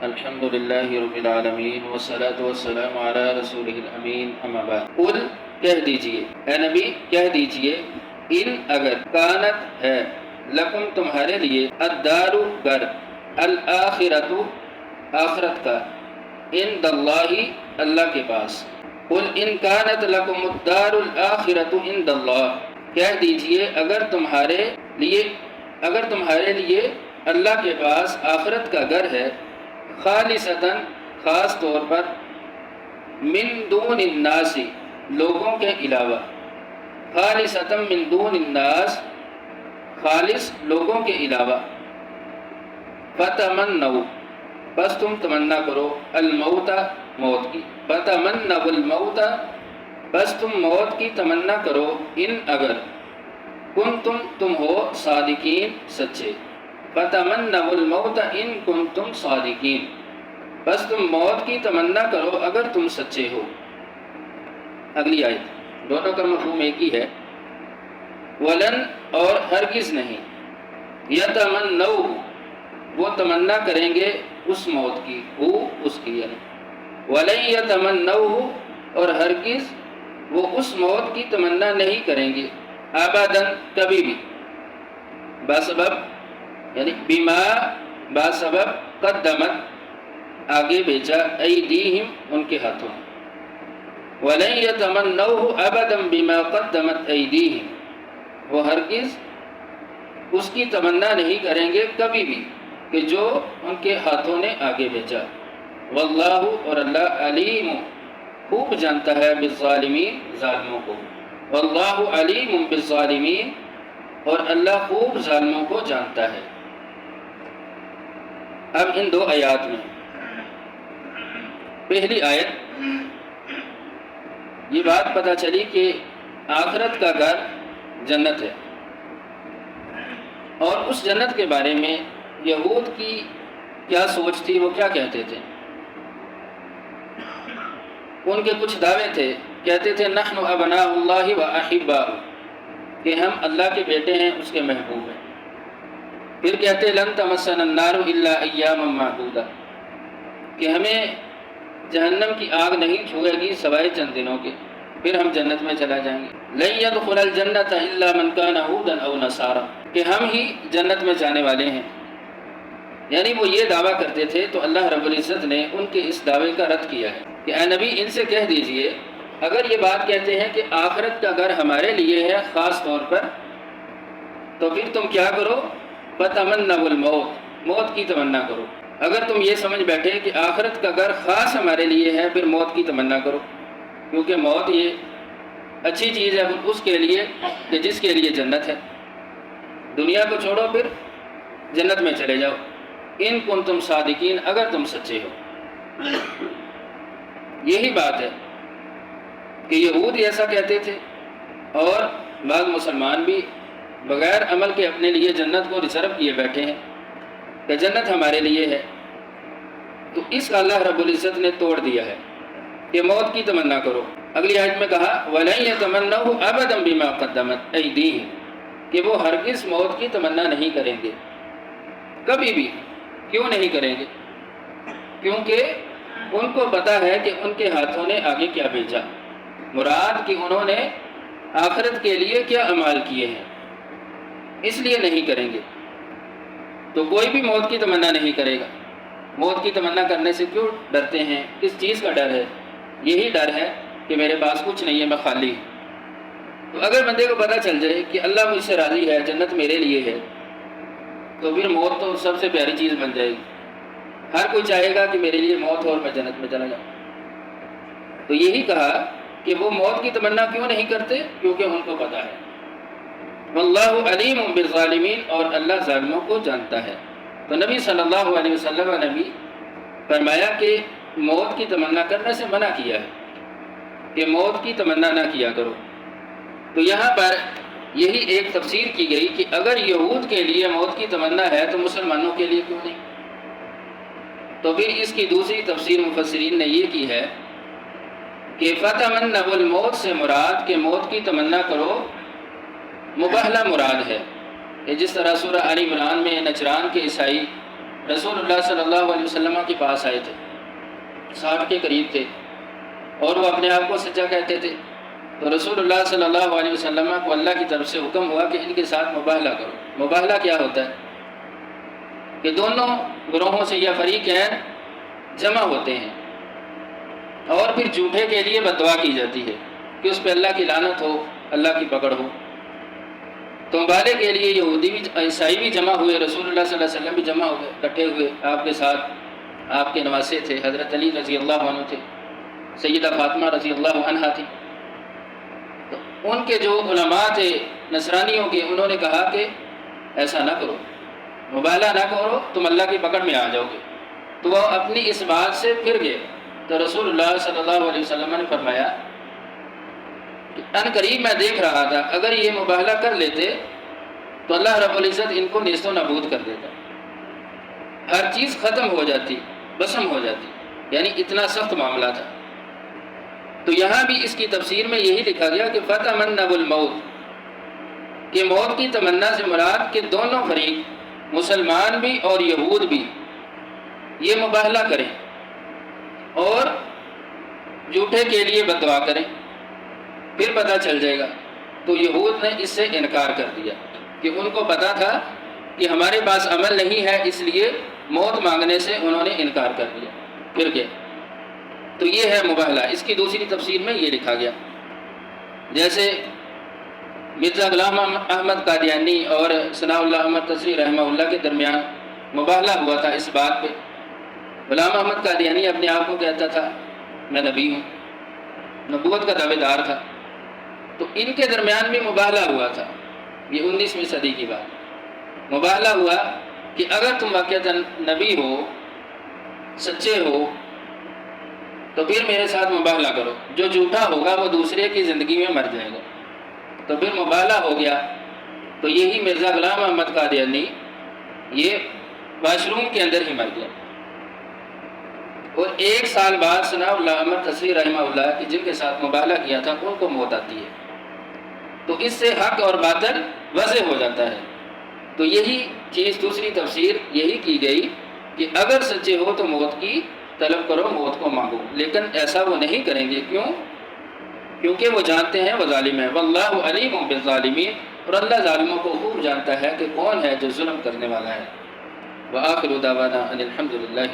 الحمد للہ رب العالمین والصلاة والسلام علی رسولہ الامین اما بعد۔ قل کہہ دیجئے، اے نبی کہہ دیجئے، ان اگر کانت ہے لکم تمہارے لیے الدار گھر الآخرت آخرت کا عند اللہ اللہ کے پاس۔ قل ان کانت لکم الدار الآخرت عند اللہ، کہہ دیجئے اگر تمہارے لیے اللہ کے پاس آخرت کا گھر ہے، خالصتاً خاص طور پر، من دون الناس لوگوں کے علاوہ، خالصتاً من دون الناس خالص لوگوں کے علاوہ، فتمنوا بس تم تمنا کرو، الموت موت کی، فتمنوا الموت بس تم موت کی تمنا کرو، ان اگر کنتم تم ہو صادقین سچے، فتمنوا الموت ان کنتم صادقین بس تم موت کی تمنا کرو اگر تم سچے ہو۔ اگلی آیت، دونوں کا مفہوم ایک ہی ہے، ولن اور ہرگز نہیں، یتمنوہ وہ تمنا کریں گے اس موت کی، اس کی یعنی، ولن یتمنوہ اور ہرگز وہ اس موت کی تمنا نہیں کریں گے، ابداً کبھی بھی، بسبب یعنی بما بسبب قدمت آگے بھیجا، ایدیہم ان کے ہاتھوں، وَلَن يَتَمَنَّوْهُ أَبَدًا بِمَا قَدَّمَتْ أَيْدِيهِمْ وہ ہرگز اس کی تمنا نہیں کریں گے کبھی بھی کہ جو ان کے ہاتھوں نے آگے بھیجا، واللہ اور اللہ علیم خوب جانتا ہے بالظالمین ظالموں کو، واللہ علیم بالظالمین اور اللہ خوب ظالموں کو جانتا ہے۔ اب ان دو آیات میں، پہلی آیت یہ بات پتہ چلی کہ آخرت کا گھر جنت ہے، اور اس جنت کے بارے میں یہود کی کیا سوچ تھی، وہ کیا کہتے تھے؟ ان کے کچھ دعوے تھے، کہتے تھے نحن ابناء اللہ و احباؤہ کہ ہم اللہ کے بیٹے ہیں، اس کے محبوب ہیں۔ پھر کہتے لن تمسنا النار الا ایاما معدودہ کہ ہمیں جہنم کی آگ نہیں چھوئے گی سوائے چند دنوں کے، پھر ہم جنت میں چلا جائیں گے۔ لن يدخل الجنۃ الا من كان هودا او نصارى کہ ہم ہی جنت میں جانے والے ہیں، یعنی وہ یہ دعویٰ کرتے تھے، تو اللہ رب العزت نے ان کے اس دعوے کا رد کیا ہے کہ اے نبی ان سے کہہ دیجئے اگر یہ بات کہتے ہیں کہ آخرت کا گھر ہمارے لیے ہے خاص طور پر، تو پھر تم کیا کرو، فتمنوا الموت موت کی تمنا کرو۔ اگر تم یہ سمجھ بیٹھے کہ آخرت کا گھر خاص ہمارے لیے ہے، پھر موت کی تمنا کرو، کیونکہ موت یہ اچھی چیز ہے اس کے لیے کہ جس کے لیے جنت ہے۔ دنیا کو چھوڑو پھر جنت میں چلے جاؤ، ان کنتم صادقین اگر تم سچے ہو۔ یہی بات ہے کہ یہود ایسا کہتے تھے، اور بعض مسلمان بھی بغیر عمل کے اپنے لیے جنت کو ریزرو کیے بیٹھے ہیں کہ جنت ہمارے لیے ہے۔ تو اس کا اللہ رب العزت نے توڑ دیا ہے کہ موت کی تمنا کرو۔ اگلی آیت میں کہا وَلَن يَتَمَنَّوْهُ أَبَدًا بِمَا قَدَّمَتْ أَيْدِيهِمْ کہ وہ ہرگز موت کی تمنا نہیں کریں گے کبھی بھی۔ کیوں نہیں کریں گے؟ کیونکہ ان کو پتہ ہے کہ ان کے ہاتھوں نے آگے کیا بھیجا، مراد کہ انہوں نے آخرت کے لیے کیا اعمال کیے ہیں، اس لیے نہیں کریں گے۔ تو کوئی بھی موت کی تمنا نہیں کرے گا۔ موت کی تمنا کرنے سے کیوں ڈرتے ہیں؟ کس چیز کا ڈر ہے؟ یہی ڈر ہے کہ میرے پاس کچھ نہیں ہے، میں خالی ہوں۔ تو اگر بندے کو پتہ چل جائے کہ اللہ مجھ سے راضی ہے، جنت میرے لیے ہے، تو پھر موت تو سب سے پیاری چیز بن جائے گی۔ ہر کوئی چاہے گا کہ میرے لیے موت ہو اور میں جنت میں چلا جاؤں۔ تو یہی کہا کہ وہ موت کی تمنا کیوں نہیں کرتے؟ کیونکہ ان کو پتہ ہے واللہ علیم بالظالمین اور اللہ ظالموں کو جانتا ہے۔ تو نبی صلی اللہ علیہ وسلم نے بھی فرمایا کہ موت کی تمنا کرنے سے منع کیا ہے کہ موت کی تمنا نہ کیا کرو۔ تو یہاں پر یہی ایک تفسیر کی گئی کہ اگر یہود کے لیے موت کی تمنا ہے تو مسلمانوں کے لیے کیوں نہیں؟ تو پھر اس کی دوسری تفسیر مفسرین نے یہ کی ہے کہ فتمنوا الموت سے مراد کہ موت کی تمنا کرو مباہلہ مراد ہے، کہ جس طرح سورہ آل عمران میں نجران کے عیسائی رسول اللہ صلی اللہ علیہ وسلم کے پاس آئے تھے، 60 کے قریب تھے، اور وہ اپنے آپ کو سچا کہتے تھے۔ تو رسول اللہ صلی اللہ علیہ وسلم کو اللہ کی طرف سے حکم ہوا کہ ان کے ساتھ مباہلہ کرو۔ مباہلہ کیا ہوتا ہے کہ دونوں گروہوں سے یا فریقین جمع ہوتے ہیں اور پھر جھوٹے کے لیے بد دعا کی جاتی ہے کہ اس پہ اللہ کی لعنت ہو، اللہ کی پکڑ ہو۔ تو مباہلے کے لیے یہودی بھی عیسائی بھی جمع ہوئے، رسول اللہ صلی اللہ علیہ وسلم بھی جمع ہوئے، اکٹھے ہوئے آپ کے ساتھ۔ آپ کے نواسے تھے، حضرت علی رضی اللہ عنہ تھے، سیدہ فاطمہ رضی اللہ عنہا تھی۔ تو ان کے جو علماء تھے نصرانیوں کے، انہوں نے کہا کہ ایسا نہ کرو، مباہلہ نہ کرو، تم اللہ کی پکڑ میں آ جاؤ گے۔ تو وہ اپنی اس بات سے پھر گئے۔ تو رسول اللہ صلی اللہ علیہ وسلم نے فرمایا کہ ان قریب میں دیکھ رہا تھا اگر یہ مباہلہ کر لیتے تو اللہ رب العزت ان کو نیست و نابود کر دیتا، ہر چیز ختم ہو جاتی، بسم ہو جاتی، یعنی اتنا سخت معاملہ تھا۔ تو یہاں بھی اس کی تفسیر میں یہی لکھا گیا کہ فتمنوا الموت، کہ موت کی تمنا سے مراد کہ دونوں فریق مسلمان بھی اور یہود بھی یہ مباہلہ کریں اور جھوٹے کے لیے بد دعا کریں، پھر پتہ چل جائے گا۔ تو یہود نے اس سے انکار کر دیا کہ ان کو پتہ تھا کہ ہمارے پاس عمل نہیں ہے، اس لیے موت مانگنے سے انہوں نے انکار کر دیا، پھر گئے۔ تو یہ ہے مباہلہ۔ اس کی دوسری تفسیر میں یہ لکھا گیا، جیسے مرزا غلام احمد قادیانی اور ثناء اللہ احمد تصری رحمہ اللہ کے درمیان مباہلہ ہوا تھا اس بات پہ۔ غلام احمد قادیانی اپنے آپ کو کہتا تھا میں نبی ہوں، نبوت کا دعوے دار تھا۔ تو ان کے درمیان بھی مباہلہ ہوا تھا، یہ 19ویں صدی کی بات۔ مباہلہ ہوا کہ اگر تم واقعتاً نبی ہو، سچے ہو، تو پھر میرے ساتھ مباہلہ کرو، جو جھوٹا ہوگا وہ دوسرے کی زندگی میں مر جائے گا۔ تو پھر مباہلہ ہو گیا۔ تو یہی مرزا غلام احمد قادیانی یہ واش روم کے اندر ہی مر گیا، اور 1 سال بعد ثناء اللہ احمد تصری رحمہ اللہ کی جن کے ساتھ مباہلہ کیا تھا ان کو موت آتی ہے۔ تو اس سے حق اور باطل واضح ہو جاتا ہے۔ تو یہی چیز دوسری تفسیر یہی کی گئی کہ اگر سچے ہو تو موت کی طلب کرو، موت کو مانگو، لیکن ایسا وہ نہیں کریں گے۔ کیوں؟ کیونکہ وہ جانتے ہیں وہ ظالم ہے۔ واللہ علیم بالظالمین، اور اللہ ظالموں کو خوب جانتا ہے کہ کون ہے جو ظلم کرنے والا ہے۔ وآخر دعوانا ان الحمد للہ۔